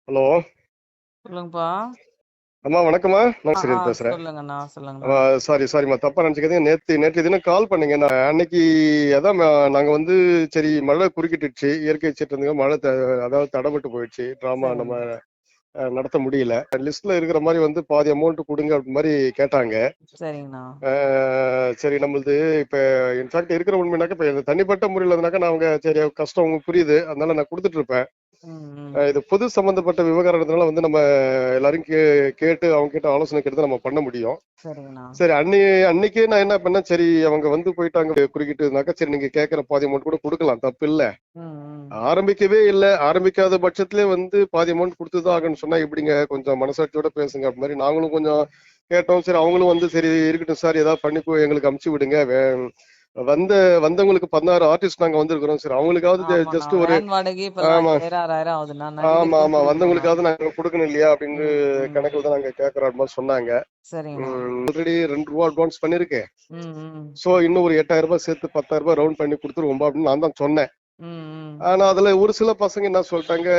Hello. சொல்லுங்கப்பா. அம்மா வணக்கம்மா. நான் சரி பேசுறேன். சொல்லுங்கண்ணா, சொல்லுங்கண்ணா. சாரிம்மா, தப்பா நினைச்சுக்காதீங்க. நேற்று தினம் கால் பண்ணீங்க. நான் அன்னைக்கு அதான் நாங்க வந்து சரி மழை குறுக்கிட்டுச்சு, இயற்கை சீற்றத்துக்கு மழை அதாவது தடைபட்டு போயிடுச்சு. டிராமா நம்ம சரிங்க, நடத்த முடியல. லிஸ்ட்ல இருக்கிற மாதிரி வந்து பாதி அமௌண்ட் கொடுங்க அப்படி மாதிரி கேட்டாங்க. சரிங்கண்ணா. சரி நம்மளது இப்ப இன்ஃபேக்ட் இருக்கிற உண்மைனாக்கா இப்ப தனிப்பட்ட முறையில் இருந்தாக்கா நான் அவங்க சரி கஷ்டம் உங்களுக்கு புரியுது, அதனால நான் கொடுத்துட்டு இருப்பேன். ம், ம். இது பொது சம்பந்தப்பட்ட விவகாரத்தினால வந்து நம்ம எல்லாரும் கேட்டு அவங்க கிட்ட ஆலோசனை கேட்டு தான் நம்ம பண்ண முடியும். சரிங்கண்ணா. சரி அன்னைக்கே நான் என்ன பண்ணேன், சரி அவங்க வந்து போயிட்டாங்க குறுக்கிட்டுனாக்கா சரி நீங்க கேட்கிற பாதி அமௌண்ட் கூட கொடுக்கலாம், தப்பு இல்ல. ம், ம். ஆரம்பிக்கவே இல்ல, ஆரம்பிக்காத பட்சத்திலே வந்து பாதி அமௌண்ட் கொடுத்துதான் ஆகணும்னு சொன்னா எப்படிங்க, கொஞ்சம் மனசாட்சியோட பேசுங்க அப்படி மாதிரி நாங்களும் கொஞ்சம் கேட்டோம். சரி அவங்களும் வந்து சரி இருக்கட்டும் சார், ஏதாவது பண்ணி எங்களுக்கு அமுச்சு விடுங்க. வந்தவங்களுக்கு 16 ஆர்டிஸ்ட் நாங்க வந்திருக்கிறோம். சரி அவங்களுக்காவது ஆமாண்ணா. ஜஸ்ட் ஒரு வேன் வாடகை இப்பெல்லாம் ஆமா 5000 6000 ஆகுதுண்ணா. ஆமா நடிகருக்கும் ஆமா கொடுக்கணும்ண்ணா. வந்தவங்களுக்காவது நாங்க கொடுக்கணும் இல்லையா அப்படின்னு ம், ம். கணக்குல தான் நாங்க கேட்கறோம் அப்படின்னு சொன்னாங்க. சரிங்கண்ணா. ஆல்ரெடி 2 ரூபா அட்வான்ஸ் பண்ணிருக்கேன். ம், ம். சோ இன்னும் ஒரு 8000 ரூபாய் சேர்த்து 10,000 ரூபாய் ரவுண்ட் பண்ணி கொடுத்துருவோம் அப்படின்னு நான் தான் சொன்னேன். ம், ம். ஆனா அதுல ஒரு சில பசங்க என்ன சொல்லிட்டாங்க,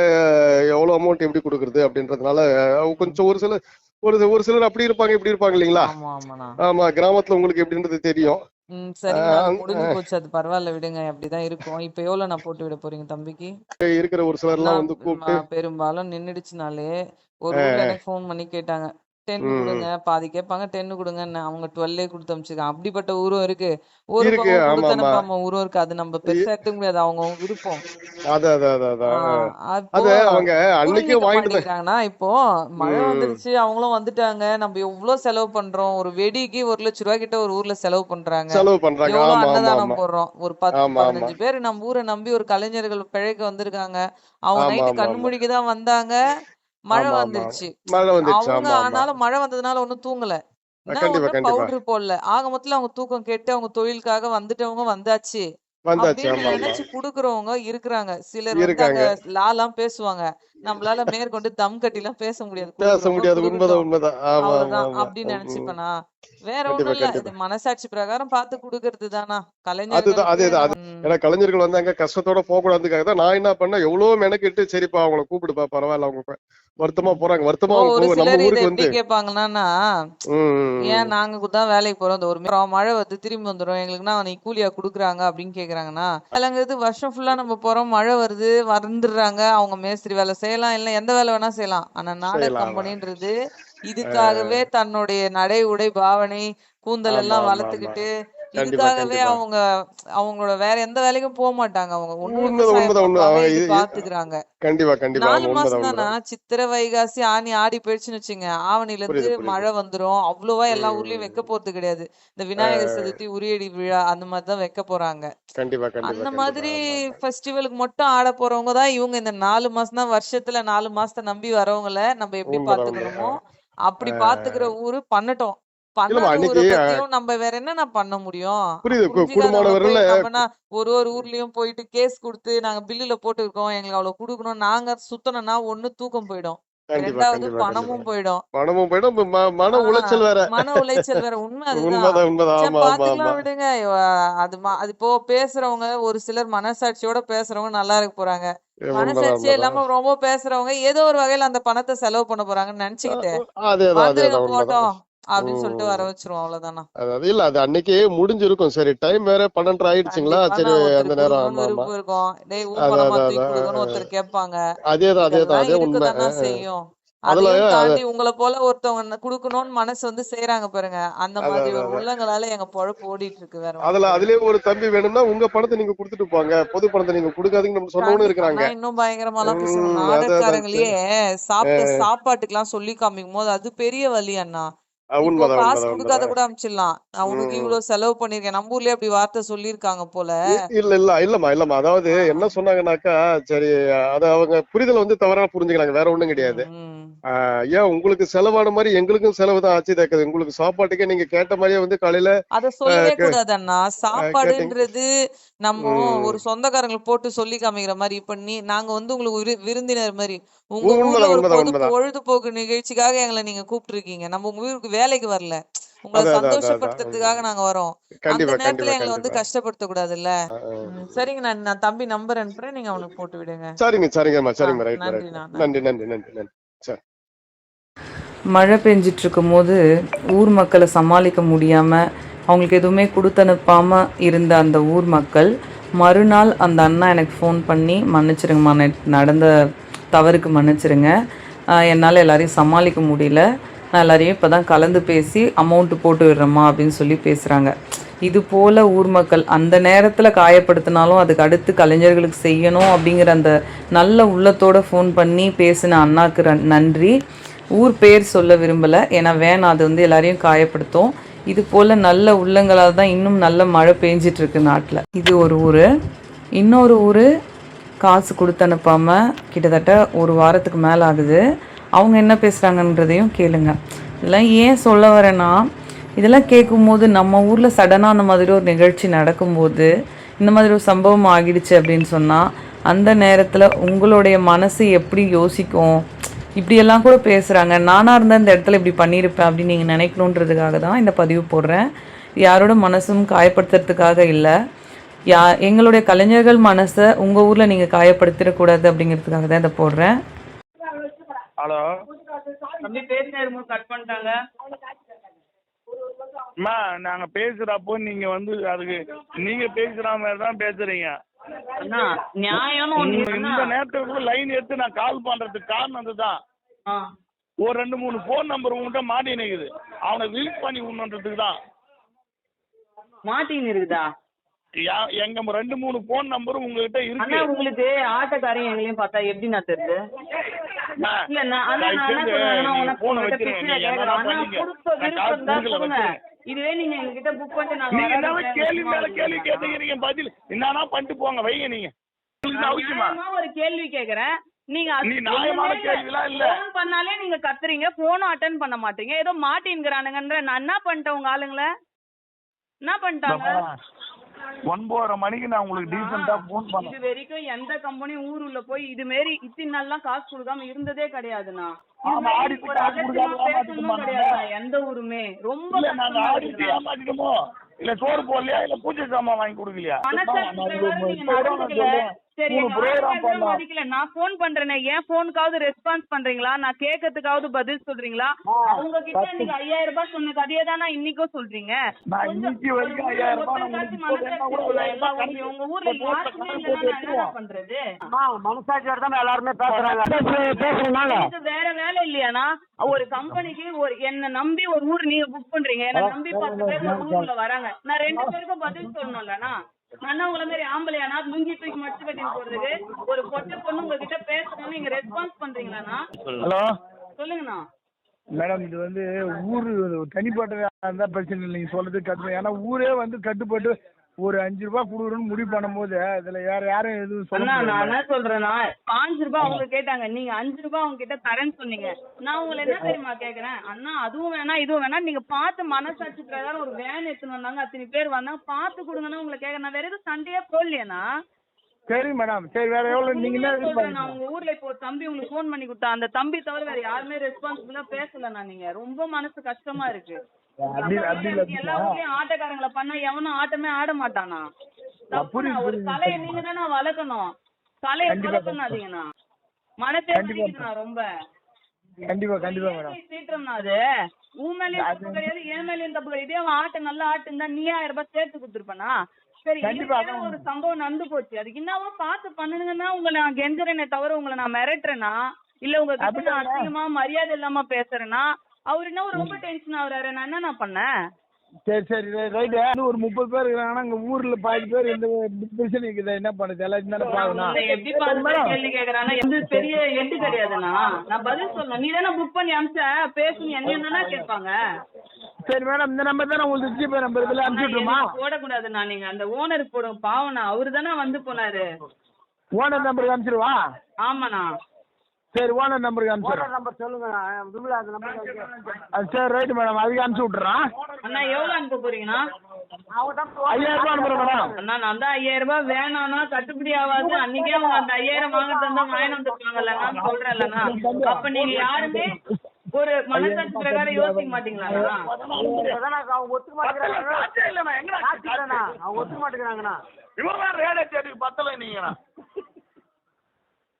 எவ்வளவு அமௌண்ட் எப்படி கொடுக்கறது அப்படின்றதுனால ம். கொஞ்சம் ஒரு சிலர் அப்படி இருப்பாங்க இப்படி இருப்பாங்க இல்லைங்களா. ஆமா, ஆமாண்ணா. ஆமா, கிராமத்துல உங்களுக்கு எப்படின்றது தெரியும். சரிங்கண்ணா. அது ஆஹ் முடிஞ்சு போச்சு. அது பரவாயில்ல விடுங்க. அப்படிதான் இருக்கும். இப்ப எவ்வளோண்ணா போட்டு விட போறீங்க தம்பிக்கு? இருக்கிற ஒரு சிலர் எல்லாம் வந்து கூப்பிட்டு பெரும்பாலும் நின்னுடுச்சுனாலே ஒரு ஊர்ல எனக்கு ஃபோன் பண்ணி கேட்டாங்க. 10 ம் குடுங்க. பாதி கேட்பாங்க 10 குடுங்கன்னு. அவங்க 12 குடுத்து அனுப்பிச்சிருக்காங்க. அப்படிப்பட்ட ஊரும் இருக்கு. ஒரு இருக்கு. பக்கம் ஆமா குடுத்து ஆமா. அனுப்பாம ஊரும் இருக்கு. அது நம்ம பெருசா எடுத்துக்க முடியாது. அவங்க விருப்பம். அதான். அப்போ அது அவங்க அன்னைக்கே புரிஞ்சுக்க வாங்கிட்டு மாட்டேங்கிறாங்கன்னா, இப்போ மழை ம் வந்துருச்சு. அவங்களும் வந்துட்டாங்க. நம்ம எவ்ளோ செலவு பண்றோம். ஒரு வெடிக்கு ரூ. 1,00,000 கிட்ட ஒரு ஊர்ல செலவு பண்றாங்க. செலவு பண்றாங்க. எவ்வளோ ஆமா ஆமா அன்னதானம் ஆமா. போடுறோம். ஒரு 10, ஆமா ஆமா. 15 பேர் நம்ம ஊரை நம்பி ஒரு கலைஞர்கள் பிழைக்க வந்திருக்காங்க. அவங்க ஆமா நைட்டு ஆமா கண்ணு ஆமா. முழிக்க தான் வந்தாங்க. மழை ஆமா ஆமா. வந்துருச்சு. மழை வந்துடுச்சு. அவங்க ஆமா ஆமா. ஆனாலும் மழை வந்ததுனால ஒண்ணும் தூங்கல. என்ன கண்டிப்பா ஒண்ணு கண்டிப்பா. பவுடர் போடல. ஆக மொத்தத்துல அவங்க தூக்கம் கெட்டு அவங்க தொழிலுக்காக வந்துட்டவங்க வந்தாச்சு. வந்தாச்சு. அப்படின்னு ஆமா ஆமா. நெனச்சு குடுக்குறவங்க இருக்கிறாங்க. சிலர் வந்து அங்க இருக்காங்க. லாலாம் பேசுவாங்க. நம்மளால மேற்கொண்டு தம் கட்டிலாம் பேச முடியாது. பேச குடுக்குறவங்க முடியாது. உண்மைதான் குடுக்கட்டும். உண்மைதான். ஆமா ஆமா அவ்வளவுதான் ஆமா. அப்படின்னு நெனச்சுப்பேனா. வேற கண்டிப்பா ஒண்ணும் இல்ல. இது கண்டிப்பா. மனசாட்சி பிரகாரம் பார்த்து குடுக்கறது தானா. அதுதான் கலைஞர்களுக்கு அதேதான் நம்ம அது. ஏன்னா கலைஞர்கள் வந்தாங்க கஷ்டத்தோட போக கூடாதுக்காக தான் நான் என்ன பண்ணேன், எவ்வளவு மெனக்கிட்டு சரிப்பா அவங்கள கூப்பிடுப்பா பரவாயில்ல, அவங்க வருத்தமா ம். போறாங்க, வருத்தமா இப்போ அவங்க ஒரு நம்ம சிலர் இத ஊருக்கு எப்படி வந்து கேட்பாங்கன்னா, ம் ஏன் நாங்க தான் வேலைக்கு போறோம். இந்த ஒரு மழை வருது திரும்பி வந்துரும். எங்களுக்குன்னா நீ கூலியா குடுக்குறாங்க அப்படின்னு கேக்குறாங்கன்னா, வேலைங்கிறது வருஷம் ஃபுல்லா நம்ம போறோம். மழை வருது வந்துடுறாங்க. அவங்க மேஸ்திரி வேலை செய்யலாம். இல்ல எந்த வேலை வேணா செய்யலாம். ஆனா நாடக செய்யலாம். கம்பெனின்றது இதுக்காகவே தன்னுடைய நடை, உடை, பாவனை, கூந்தல் ஆமா எல்லாம் ஆமா ஆமா. வளர்த்துக்கிட்டு கண்டிப்பா இதுக்காகவே கண்டிப்பா. அவங்க அவங்களோட வேற எந்த வேலைக்கும் மாட்டாங்க. அவங்க ஒண்ணு உண்மைதான் விவசாயம் உண்மைதான் உண்மைதான். பார்ப்பாங்க. அவங்க இது பாத்துக்கிறாங்க. கண்டிப்பா கண்டிப்பா. 4 ஆமா மாசம் உண்மைதான் தானா, உண்மைதான். சித்திரை, வைகாசி, ஆனி, ஆடி போயிடுச்சுன்னு வச்சுங்க. ஆவணில இருந்து புரியுது புரியுது. மழை வந்துரும். அவ்வளவா எல்லா ஊர்லயும் வைக்க ம். போறது கிடையாது. இந்த விநாயகர் அஹ், சதுர்த்தி, உரியடி விழா அந்த மாதிரி தான் வைக்க போறாங்க. கண்டிப்பா கண்டிப்பா அந்த கண்டிப்பா. மாதிரி ஆமா ஆமா. ஃபெஸ்டிவலுக்கு மட்டும் ஆட போறவங்க தான் இவங்க. இந்த 4 மாசம் தான் வருஷத்துல 4 மாசத்த நம்பி வரவங்கள நம்ம எப்படி உண்மைதான் பாத்துக்கணுமோ, உண்மைதான். அப்படி பாத்துக்கிற அஹ், ஊரு பண்ணட்டும். இல்லம்மா பண்ணாத ஊர அன்னைக்கு பத்தியும் நம்ம வேற என்னண்ணா பண்ண முடியும்? புரியுது. புரிஞ்சுக்காதவங்கள போய் கூடுமானவர்ல நம்மனா ஒரு ஊர்லயும் போயிட்டு கேஸ் குடுத்து, நாங்க பில்லுல போட்டுருக்கோம். எங்களுக்கு அவ்வளவு குடுக்கணும். நாங்க சுத்தணும்னா ஒண்ணு தூக்கம் போயிடும். கண்டிப்பா 2வது கண்டிப்பா கண்டிப்பா. பணமும் போயிடும். பணமும் போயிடும், மன ஆ உளைச்சல் வேற. மன உளைச்சல் வேற. உண்மை அதுதான். உண்மைதான் உண்மைதான். சரி ஆமா ஆமா ஆமா. பாத்துக்கலாம் விடுங்க. அது இப்போ பேசுறவங்க ஒரு சிலர் மனசாட்சியோட பேசுறவங்க நல்லா இருக்க போறாங்க. உண்மைதான் மனசாட்சியே உண்மைதான். இல்லாம ரொம்ப பேசுறவங்க ஏதோ ஒரு வகையில அந்த பணத்த செலவு பண்ண போறாங்கன்னு நெனச்சுக்கிட்டு, அதேதான் வந்துருங்க அதேதான் உண்மைதான். போட்டோம் அப்படின்னு சொல்லிட்டு வர ம். வச்சுருவோம். அவ்வளவுதானா. அதாவது இல்ல அது அன்னைக்கே முடிஞ்சிருக்கும். சரி டைம் வேற 12:30 ஆயிடுச்சுங்களா, கண்டிப்பாண்ணா. சரி அந்த ஒருத்தருக்கு நேரம். குடுக்கணும்னு ஆமா ஆமா. விருப்பம் இருக்கும். டேய் உன் அதான் பணமா அதான் தூக்கி அதான். குடுக்கணும்னு ஒருத்தர் கேட்பாங்க. அதேதான் அதேதான் இதெல்லாம் அதே உண்மை. இருக்கத்தானா செய்யும். அதுல அதையும் அது தாண்டி உங்கள போல ஒருத்தவங்க குடுக்கணும்னு மனசு வந்து செய்றாங்க பாருங்க. அந்த அதான் மாதிரி அதான் ஒரு அதான். உள்ளங்களால எங்க பொழப்பு ஓடிட்டு இருக்கு. வேற ஒண்ணும் கிடையாது. அதுலயே ஒரு தம்பி வேணும்னா உங்க பணத்தை நீங்க கொடுத்துட்டு போங்க, பொது பணத்தை நீங்க கொடுக்காதீங்கன்னு நம்ம சொன்னவனும் கண்டிப்பாண்ணா. இருக்கிறாங்க. இன்னும் பயங்கரமாலாம் பேசுவாங்க. அதான் அதான் நாடகக்காரங்களையே சாப்பிட்ட சாப்பாட்டுக்கெல்லாம் சொல்லி காமிக்கும்போது அது பெரிய வலி அண்ணா. இப்போ உண்மைதான் காசு உண்மைதான் குடுக்காத உண்மைதான். கூட அனுப்பிச்சிடலாம். நான் உனக்கு ம். இவ்ளோ செலவு பண்ணிருக்கேன். நம்ம ஊர்லயே அப்படி வார்த்தை சொல்லியிருக்காங்க போல. இல்ல இல்ல இல்லம்மா அதாவது ஆ. என்ன சொன்னாங்கன்னாக்கா, சரி அது அவங்க புரிதல் வந்து தவறா புரிஞ்சுக்கிறாங்க, வேற ஒண்ணும் கிடையாது. ம், ம். ஏன் உங்களுக்கு செலவான மாதிரி எங்களுக்கும் செலவு தான் ஆச்சு. உங்களுக்கு சாப்பாட்டுக்கே நீங்க கேட்ட மாதிரியே வந்து காலையில அத சொல்லவே கே- கூடாது அண்ணா. கேட்டீங்க. சாப்பாடுன்றது நம்ம ஒரு ம். சொந்தக்காரங்கள போட்டு சொல்லி காமிக்கிற மாரி. இப்ப நாங்க வந்து உங்களுக்கு விருந்தினர் மாரி. உங்க ஊர்ல உண்மைதான் ஒரு உண்மைதான் உண்மைதான். பொழுதுபோக்கு நிகழ்ச்சிக்காக எங்கள நீங்க கூப்பிட்டுருக்கீங்க. நம்ம உங்க ஊருக்கு வேலைக்கு வரல. உங்களை அதான் அதான் அதான் அதான் சந்தோஷப்படுத்துறதுக்காக நாங்க வரோம். அந்த கண்டிப்பா நேரத்துல கண்டிப்பா எங்களை வந்து கண்டிப்பா கஷ்டப்படுத்த கூடாதுல்ல. சரிங்க, நான் தம்பி நம்பர் அனுப்புறேன், நீங்க அவனுக்கு போட்டு விடுங்க. சரிங்கம்மா சரிங்கம்மா ரைட் ரைட். நன்றிண்ணா. நன்றி நன்றி நன்றி நன்றி. சரி. மழை பெஞ்சிட்டு இருக்கும்போது ஊர் மக்களை சமாளிக்க முடியாமல் அவங்களுக்கு எதுவுமே கொடுத்தனுப்பாமல் இருந்த அந்த ஊர் மக்கள் மறுநாள் அந்த அண்ணா எனக்கு ஃபோன் பண்ணி, மன்னிச்சிருங்கம்மா, நடந்த தவறுக்கு மன்னிச்சிருங்க, என்னால் எல்லாரையும் சமாளிக்க முடியல, நான் எல்லாரையும் இப்போ தான் கலந்து பேசி அமௌண்ட்டு போட்டு விடுறேம்மா அப்படின்னு சொல்லி பேசுகிறாங்க. இது போல் ஊர் மக்கள் அந்த நேரத்தில் காயப்படுத்தினாலும் அதுக்கு அடுத்து கலைஞர்களுக்கு செய்யணும் அப்படிங்கிற அந்த நல்ல உள்ளத்தோடு ஃபோன் பண்ணி பேசின அண்ணாக்கு நன்றி. ஊர் பேர் சொல்ல விரும்பலை, ஏன்னா வேணாம், அது வந்து எல்லாரையும் காயப்படுத்தும். இது போல் நல்ல உள்ளங்களால் தான் இன்னும் நல்ல மழை பெஞ்சிட்ருக்கு நாட்டில். இது ஒரு ஊர். இன்னொரு ஊர் காசு கொடுத்து அனுப்பாமல் கிட்டத்தட்ட ஒரு வாரத்துக்கு மேலே ஆகுது. அவங்க என்ன பேசுகிறாங்கன்றதையும் கேளுங்க. இதெல்லாம் ஏன் சொல்ல வரேன்னா, இதெல்லாம் கேட்கும்போது நம்ம ஊரில் சடனாக அந்த மாதிரி ஒரு நிகழ்ச்சி நடக்கும்போது, இந்த மாதிரி ஒரு சம்பவம் ஆகிடுச்சு அப்படின்னு சொன்னால், அந்த நேரத்தில் உங்களுடைய மனசு எப்படி யோசிக்கும்? இப்படியெல்லாம் கூட பேசுகிறாங்க, நானாக இருந்தால் இந்த இடத்துல இப்படி பண்ணியிருப்பேன் அப்படின்னு நீங்கள் நினைக்கணுன்றதுக்காக தான் இந்த பதிவு போடுறேன். யாரோட மனசும் காயப்படுத்துறதுக்காக இல்லை, எங்களுடைய கலைஞர்கள் மனசை உங்கள் ஊரில் நீங்கள் காயப்படுத்திடக்கூடாது அப்படிங்கிறதுக்காக தான் இதை போடுறேன். ஹலோ தம்பி பேசினாரு கட் பண்ணிட்டாங்க. அம்மா நாங்க பேசுறப்போ நீங்க வந்து அதுக்கு நீங்க பேசுற மாதிரி தான் பேசுறீங்க. அண்ணா நியாயம்னு ஒண்ணு இருக்குண்ணா. இந்த நேரத்துக்கு லைன் எடுத்து நான் கால் பண்றதுக்கு காரணம் அதுதான். ஒரு 2-3 போன் நம்பர் உங்ககிட்ட மாட்டி நிக்குது, அவனை லிங்க் பண்ணி விடணுன்றதுக்கு தான். மாட்டின்னு இருக்குதா? எங்க 2-3 போன் நம்பர் உங்ககிட்ட இருக்கு. அண்ணா உங்களுக்கு ஆட்டக்காரங்க எங்களையும் பார்த்தா எப்படி நான் தெரியுது? இல்ல இதுவே நீங்க எங்ககிட்ட புக் பண்ணிட்டு கேள்வி மேல கேள்வி கேட்டுக்கிறீங்க, பதில் என்னன்னா பண்ணிட்டு போங்க வைங்க. நீங்க ஒரு கேள்வி கேக்குறேன், நீங்க நியாயமான கேள்விலாம் இல்ல. போன் பண்ணாலே நீங்க கத்துறீங்க, போனும் அட்டென்ட் பண்ண மாட்டீங்க, ஏதோ மாட்டின்னுங்கறானுங்கன்ற. நான் என்ன பண்ணிட்டேன்? உங்க ஆளுங்கள என்ன பண்ணிட்டாங்க? 9:30 மணிக்கு நான் உங்களுக்கு டீசெண்டா போன் பண்ணேன். இது வரைக்கும் எந்த கம்பெனி ஊருள்ள போய் இது மாரி இத்தனை நாள்லாம் காசு கொடுக்காம இருந்ததே கிடையாதுண்ணா. எந்த ஊருமே ரொம்ப இல்ல சோறு போடலையா, இல்ல பூஜை சாமான் வாங்கி கொடுக்கலையா? நான் போன் பண்றேனே, ஏன் போனுக்காவது ரெஸ்பான்ஸ் பண்றீங்களா? நான் கேட்கறதுக்காவது பதில் சொல்றீங்களா? அவங்க கிட்ட நீங்க 5000 ரூபாய் சொன்ன கதையே தானே இன்னைக்கும் சொல்றீங்க. உங்க ஊர்ல என்ன பண்றது? மனசாட்சியோட தான் எல்லாருமே பேசுறாங்க. வேற வேலை இல்லையானா? ஒரு கம்பெனிக்கு ஒரு என்ன நம்பி ஒரு ஊர் நீங்க புக் பண்றீங்க, என்ன நம்பி 10 பேர் ஒரு ஊர்ல வராங்க, நான் 2 பேருக்கும் பதில் சொல்லணும்லண்ணா. நான் உங்களை மாதிரி ஆம்பளையானா லுங்கி தூக்கி மடிச்சு கட்டிட்டு போறதுக்கு ஒரு பொட்டை பொண்ணு உங்ககிட்ட பேசணும்னு நீங்க ரெஸ்பான்ஸ் பண்றீங்களாண்ணா? ஹலோ சொல்லுங்கண்ணா. மேடம் இது வந்து ஊரு தனிப்பட்ட பிரச்சனை இல்லை, நீங்க சொல்றது கட்டு. ஏன்னா ஊரே வந்து கட்டுப்பட்டு ஒரு 5 ரூபாய் கொடுக்குறோன்னு முடிவு பண்ணும் போது இதுல யாரும் எதுவும் சொல்ல. நான் என்ன சொல்றேன்னா, 5 ரூபாய் அவங்க கேட்டாங்க, நீங்க 5 ரூபாய் அவங்க கிட்ட தரேன்னு சொன்னீங்க. நான் உங்களை என்ன தெரியுமா கேக்குறேன், அண்ணா அதுவும் வேணாம் இதுவும் வேணாம், நீங்க பார்த்து மனசாட்சி பிரகாரம் ஒரு வேன் எடுத்துன்னு வந்தாங்க, அத்தனை பேர் வந்தாங்க, பார்த்து கொடுங்கன்னா உங்களை கேட்க. நான் வேற எதுவும் சண்டையே போடலையேண்ணா. சரி மேடம், சரி வேற எவ்வளவு நீங்க என்ன? உங்க ஊர்ல இப்போ தம்பி உங்களுக்கு போன் பண்ணி கொடுத்தா, அந்த தம்பி தவிர வேற யாருமே ரெஸ்பான்சிபிளா பேசலண்ணா. நீங்க ரொம்ப மனசு கஷ்டமா இருக்கு. எல்லா ஊர்லயும் ஆட்டக்காரங்களை பண்ணா எவனும் ஆட்டமே ஆட மாட்டானா? ஒரு கலையை நீங்க தானே வளர்க்கணும், கலையை வளர்க்கணாதீங்கண்ணா. மனசே ரொம்ப சீக்கிரம்னா அது உன் மேலயும் தப்பு கிடையாது, என் மேலயும் தப்பு கிடையாது. இதே அவன் ஆட்ட நல்ல ஆட்டு இருந்தா நீ 1000 ரூபாய் சேர்த்து கொடுத்துருப்பனா? சரி, ஒரு சம்பவம் நடந்து போச்சு, அதுக்கு என்னவோ பார்த்து பண்ணுங்கன்னா உங்களை நான் கெஞ்சுறேனே தவிர உங்களை நான் மிரட்டுறேன்னா இல்ல உங்க கிட்ட நான் அதிகமா மரியாதை இல்லாம பேசுறேன்னா அவரு என்ன ரொம்ப டென்ஷன் ஆகுறாரு. நான் என்ன பண்ணேன்? சரி சரி ரைட். ஒரு 30 பேர் இருக்காங்கன்னா இங்க ஊர்ல 10 பேர் இந்த பிரச்சனை இருக்குது, என்ன பண்ணுது? எல்லாத்தையும் தானே பாக்கணும். எப்படி பாத்து கேள்வி கேக்குறானா? எந்த பெரிய எட்டு கிடையாதுண்ணா. நான் பதில் சொல்லணும், நீ தானே புக் பண்ணி அனுப்பிச்ச, பேசுங்க, என்ன கேட்பாங்க. சரி மேடம், இந்த நம்பர் தானே உங்களுக்கு ஜிபே நம்பர், இதுல அனுப்பிச்சுட்டுமா? போடக்கூடாதுண்ணா, நீங்க அந்த ஓனருக்கு போடுங்க, பாவண்ணா, அவரு தானே வந்து போனாரு. ஓனர் நம்பருக்கு அனுப்பிச்சிருவா? ஆமாண்ணா. சரி ஓனர் நம்பருக்கு அனுப்பிச்சிடுறேன். நம்பர் சொல்லுங்க. சரி ரைட் மேடம், அதுக்கு அனுப்பிச்சு விட்டுறேன். அண்ணா எவ்வளவு அனுப்ப போறீங்கண்ணா? 5000 ரூபாய் அனுப்புறேன் மேடம். அண்ணா நான் தான் 5000 ரூபாய் வேணாம்னா கட்டுப்படி ஆகாது. அன்னைக்கே அவங்க அந்த 5000 வாங்க தந்தா வாங்கி வந்துருக்காங்கல்ல, நான் சொல்றேன்லண்ணா. அப்ப நீங்க யாருமே ஒரு மனசாட்சி பிரகாரம் யோசிக்க மாட்டீங்களா? அவங்க ஒத்துக்க மாட்டேங்கிறாங்கண்ணா. அவங்க ஒத்துக்க மாட்டேங்கிறாங்கண்ணா.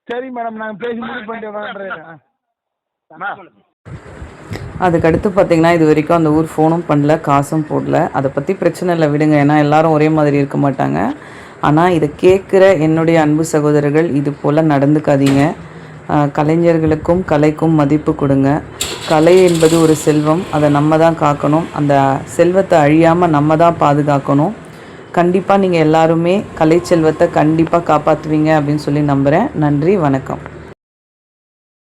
சரி மேடம், நாங்க பேசி முடிவு பண்ணிட்டு. அதுக்கடுத்து பார்த்தீங்கன்னா இது வரைக்கும் அந்த ஊர் ஃபோனும் பண்ணல, காசும் போடல. அதை பற்றி பிரச்சனை இல்லை, விடுங்க. ஏன்னா எல்லாரும் ஒரே மாதிரி இருக்க மாட்டாங்க. ஆனால் இதை கேட்குற என்னுடைய அன்பு சகோதரர்கள் இது போல் நடந்துக்காதீங்க. கலைஞர்களுக்கும் கலைக்கும் மதிப்பு கொடுங்க. கலை என்பது ஒரு செல்வம், அதை நம்ம தான் காக்கணும். அந்த செல்வத்தை அழியாமல் நம்ம தான் பாதுகாக்கணும். கண்டிப்பாக நீங்கள் எல்லாருமே கலை செல்வத்தை கண்டிப்பாக காப்பாற்றுவீங்க அப்படின்னு சொல்லி நம்புகிறேன். நன்றி, வணக்கம்.